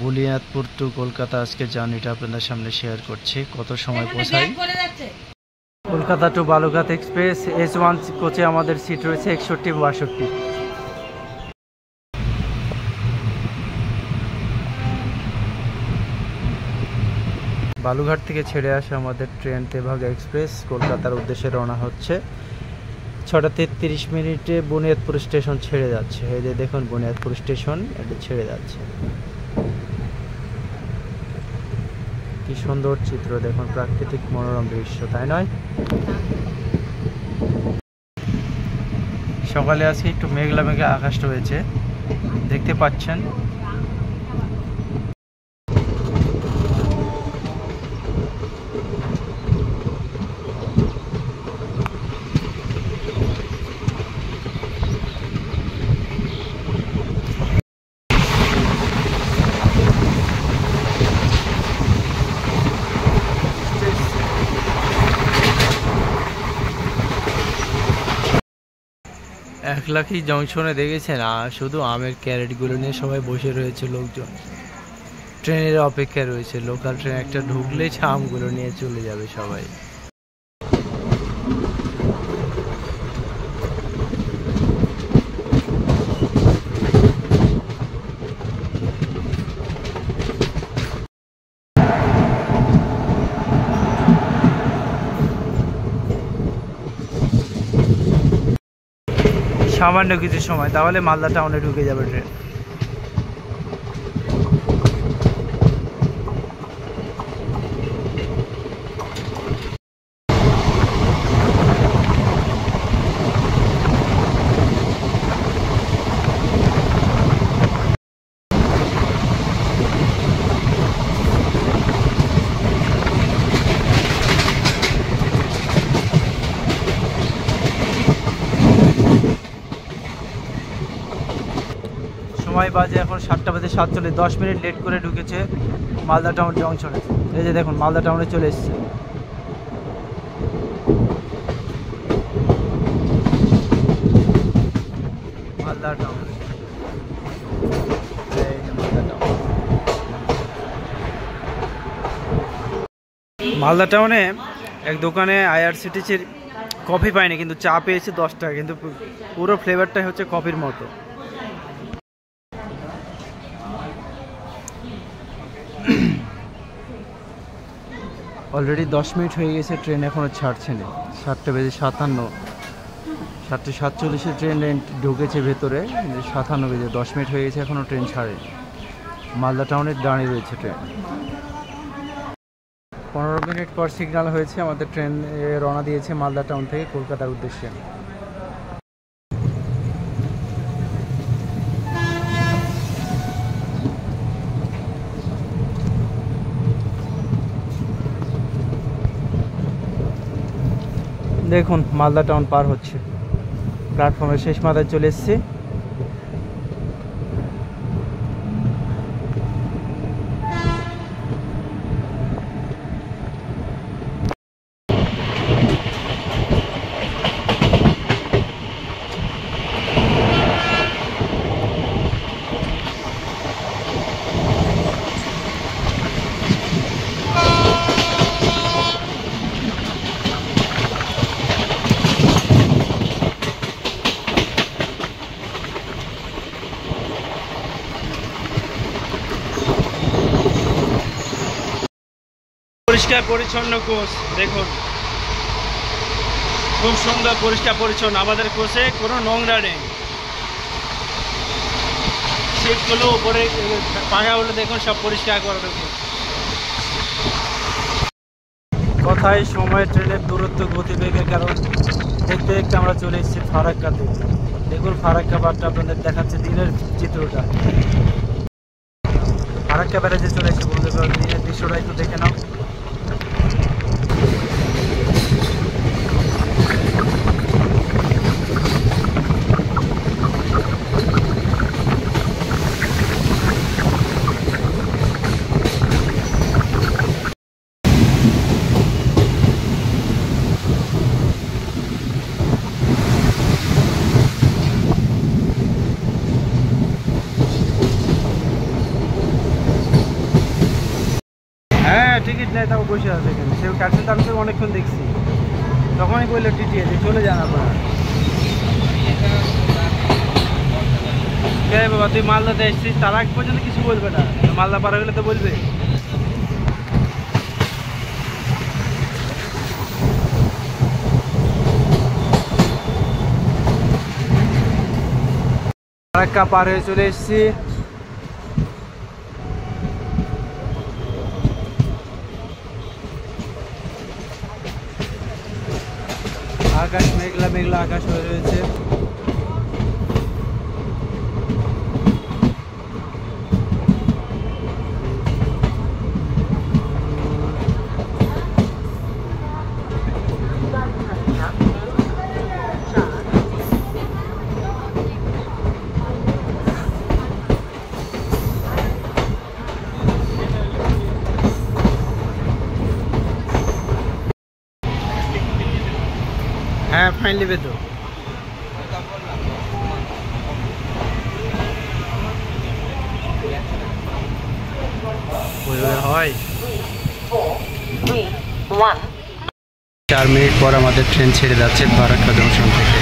Buniadpur two Kolkata আজকে জার্নিটা আপনাদের সামনে শেয়ার করছি। কত সময় পৌঁছাই। Kolkata two Balughat express S1 কোচে আমাদের সিট রয়েছে 61-62। বালুঘাট থেকে ছেড়ে আসে আমাদের ট্রেন তেভাগা এক্সপ্রেস কলকাতার উদ্দেশ্যে রওনা হচ্ছে। 6:33 বুনিয়াদপুর স্টেশন ছেড়ে যাচ্ছে। এই যে দেখুন বুনিয়াদপুর স্টেশন এটা ছেড়ে যাচ্ছে। কি সুন্দর চিত্র দেখুন, প্রাকৃতিক মনোরম দৃশ্য, তাই নয়? সকালে আজকে একটু মেঘলা মেঘলা আকাশ রয়েছে, দেখতে পাচ্ছেন। একলাখি জংশনে দেখেছেন শুধু আমের ক্যারেটগুলো নিয়ে সবাই বসে রয়েছে, লোকজন ট্রেনের অপেক্ষায় রয়েছে। লোকাল ট্রেন একটা ঢুকলেই আমগুলো নিয়ে চলে যাবে সবাই। সামান্য কিছু সময়, তাহলে মালদা টাউনে ঢুকে যাবে ট্রেন। সময় বাজে এখন 7:47, 10 মিনিট লেট করে ঢুকেছে মালদা টাউন জংশনে। এই যে দেখুন মালদা টাউনে চলে এসছে। মালদা টাউন, মালদা টাউনে এক দোকানে IRCTC-র কফি পাইনি, কিন্তু চা পেয়েছি 10 টাকা, কিন্তু পুরো ফ্লেভারটাই হচ্ছে কফির মতো। অলরেডি 10 মিনিট হয়ে গেছে, ট্রেন এখনও ছাড়ছে না। 7:57, 7:47 ট্রেন ঢুকেছে ভেতরে, 57 বেজে 10 মিনিট হয়ে গেছে, এখনও ট্রেন ছাড়েনি। মালদা টাউনে দাঁড়িয়ে রয়েছে ট্রেন। 15 মিনিট পর সিগন্যাল হয়েছে, আমাদের ট্রেন রওনা দিয়েছে মালদা টাউন থেকে কলকাতার উদ্দেশ্যে। দেখুন মালদা টাউন পার হচ্ছে, প্ল্যাটফর্মের শেষ মাথায় চলে এসেছি। পরিষ্কার পরিচ্ছন্ন কোচ, দেখুন খুব সুন্দর পরিষ্কার পরিচ্ছন্ন। আমাদের কোচে কোনো নোংরা নেই। সিটগুলো উপরে পাখাগুলো দেখুন সব পরিষ্কার করে দেখুন। কথায় সময় ট্রেনের দূরত্ব গতিবেগের কারণ দেখতে দেখতে আমরা চলে এসেছি ফারাক্কাতে। দেখুন ফারাক্কা বারটা আপনাদের দেখাচ্ছে দিনের চিত্রটা। ফারাক্কা ব্যারাজে চলে এসেছি বন্ধুদের, দিনের দৃশ্যটা একটু দেখে নাও। টিকিট নেয় তাও বসে আছে এখানে। সেও কাটছে, তার তো অনেকক্ষণ দেখছি, তখনই বললো টিটিএ যে চলে যান আপনারা। বাবা তুই মালদাতে এসছিস, তার আগ পর্যন্ত কিছু বলবে না, মালদা পার হলে তো বলবে। ফারাক্কা পার হয়ে চলে এসেছি। আকাশ মেঘলা মেঘলা আকাশ হয়ে রয়েছে। হ্যাঁ ফাইন নেবে তো। হয় 4 মিনিট পর আমাদের ট্রেন ছেড়ে যাচ্ছে ফারাক্কা জংশন থেকে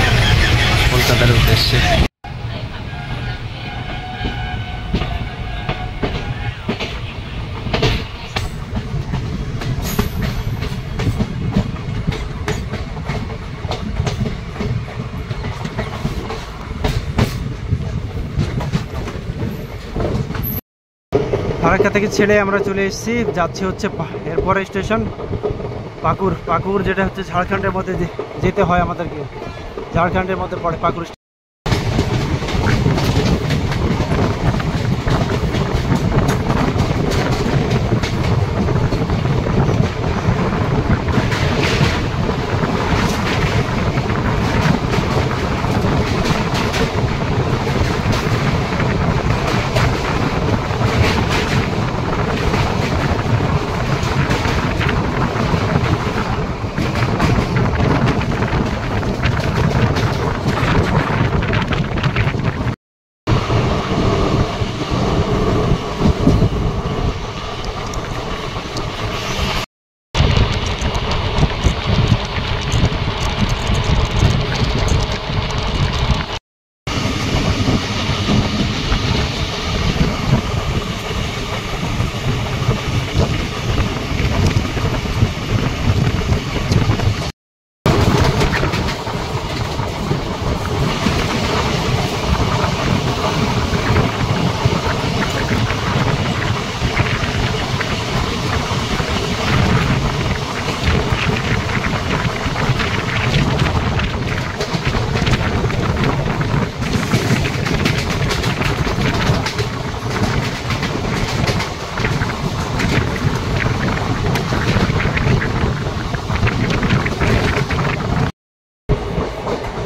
কলকাতার উদ্দেশ্যে। ফারাক্কা থেকে ছেড়ে আমরা চলে এসেছি, যাচ্ছি হচ্ছে এরপরে স্টেশন পাকুর। পাকুর যেটা হচ্ছে ঝাড়খণ্ডের মধ্যে যেতে হয় আমাদেরকে, ঝাড়খণ্ডের মধ্যে পড়ে পাকুর।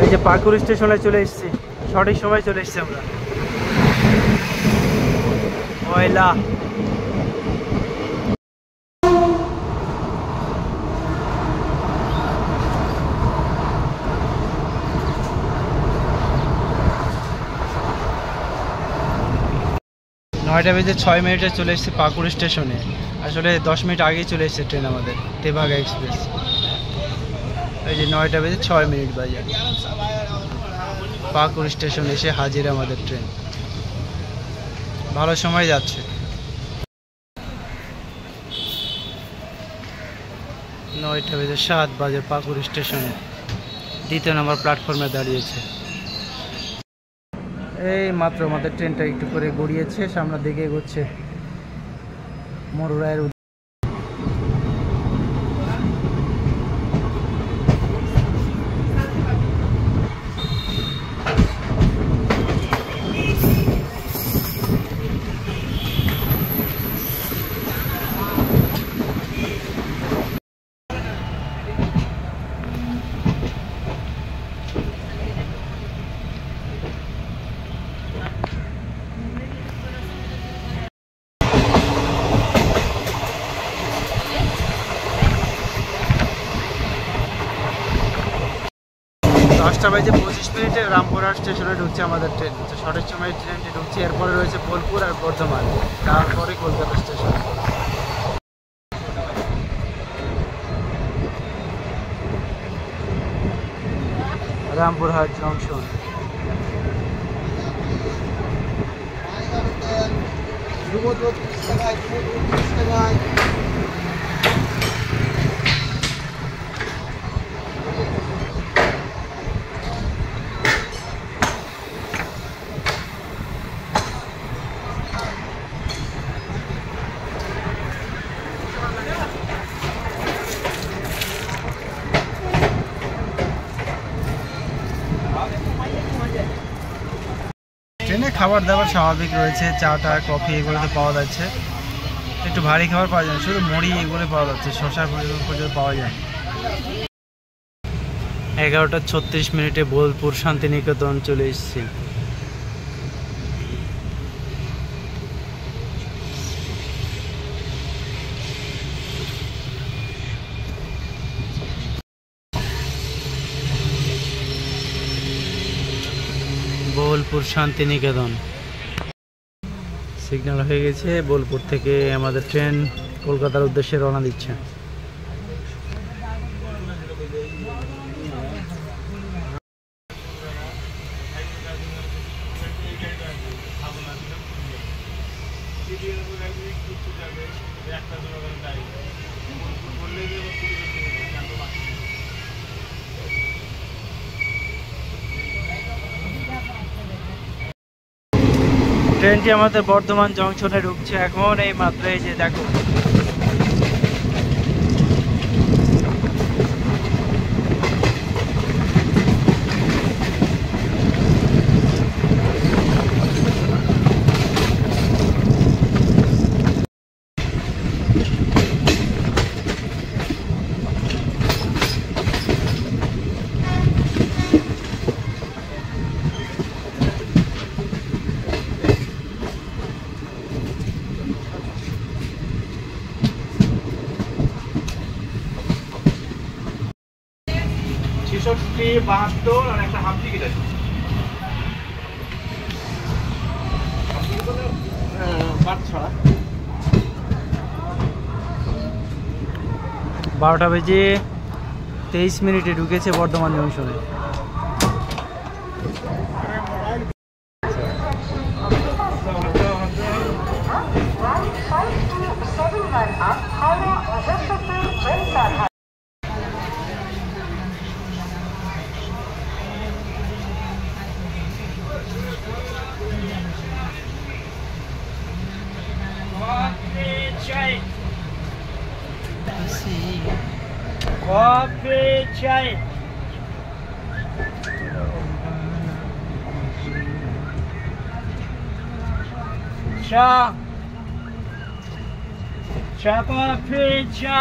এই যে পাকুর স্টেশনে চলে এসেছি, সঠিক সময় চলে এসেছি আমরা। ময়লা 9টা বেজে 6 মিনিটে চলে এসেছি পাকুর স্টেশনে। আসলে 10 মিনিট আগেই চলে এসেছে ট্রেন আমাদের, তেভাগা এক্সপ্রেস। এই যে 9টা বেজে 6 মিনিট বাজে পাকুর স্টেশন এসে হাজির আমাদের ট্রেন। ভালো সময় যাচ্ছে। 9টা বেজে 7 বাজে পাকুর স্টেশনে 2 নম্বর প্ল্যাটফর্মে দাঁড়িয়েছে। এই মাত্র আমাদের ট্রেনটা একটু করে গড়িয়েছে, সামনের দিকে এগোচ্ছে মরুরায়ের। দশটা বেজে 25 মিনিটে রামপুরহাট স্টেশনে ঢুকছে আমাদের ট্রেন। সঠিক সময় ট্রেনটি ঢুকছে। এরপরে রয়েছে বোলপুর আর বর্ধমান, তারপরে কলকাতা স্টেশন। রামপুরহাট জংশন। ট্রেনে খাবার দাবার স্বাভাবিক রয়েছে, চাটা কফি এগুলো তো পাওয়া যাচ্ছে, একটু ভারী খাবার পাওয়া যায়, শুধু মুড়ি এগুলো পাওয়া যাচ্ছে, শশা পর্যন্ত পাওয়া যায়। 11:36 বোলপুর শান্তিনিকেতন চলে এসেছি। বোলপুর শান্তিনিকেতন সিগন্যাল হয়ে গেছে। বোলপুর থেকে আমাদের ট্রেন কলকাতার উদ্দেশ্যে রওনা দিচ্ছে। ট্রেনটি আমাদের বর্ধমান জংশনে ঢুকছে এখন, এই মাত্র। এই যে দেখো, ছেষট্টি 72 আর একটা হাফ টিকিট আছে। 12:23 ঢুকেছে বর্ধমান জংশনে। কফি চাই। চা চা কফি চা।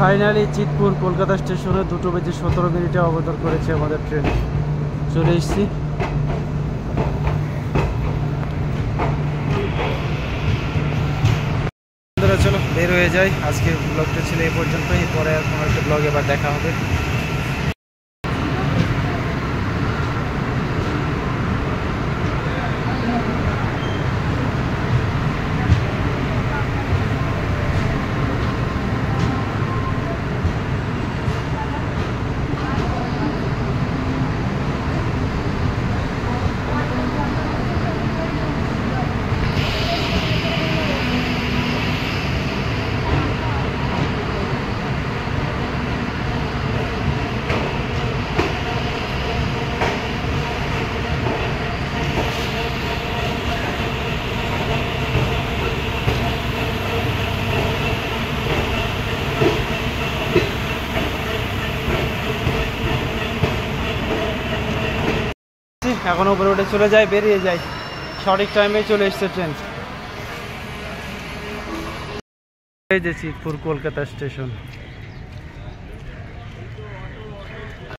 ফাইনালি চিতপুর কলকাতা স্টেশনে 2:17 অবতরণ করেছে আমাদের ট্রেন। চলে এসেছি। চলো বের হয়ে যাই। আজকের ব্লগটা ছিল এই পর্যন্তই, পরে আর কোনো একটা ব্লগে আবার দেখা হবে। এখন উপরে উঠে চলে যায়, বেরিয়ে যায়। সঠিক টাইমে চলে এসছে ট্রেন। এই যে চিতপুর কলকাতা স্টেশন।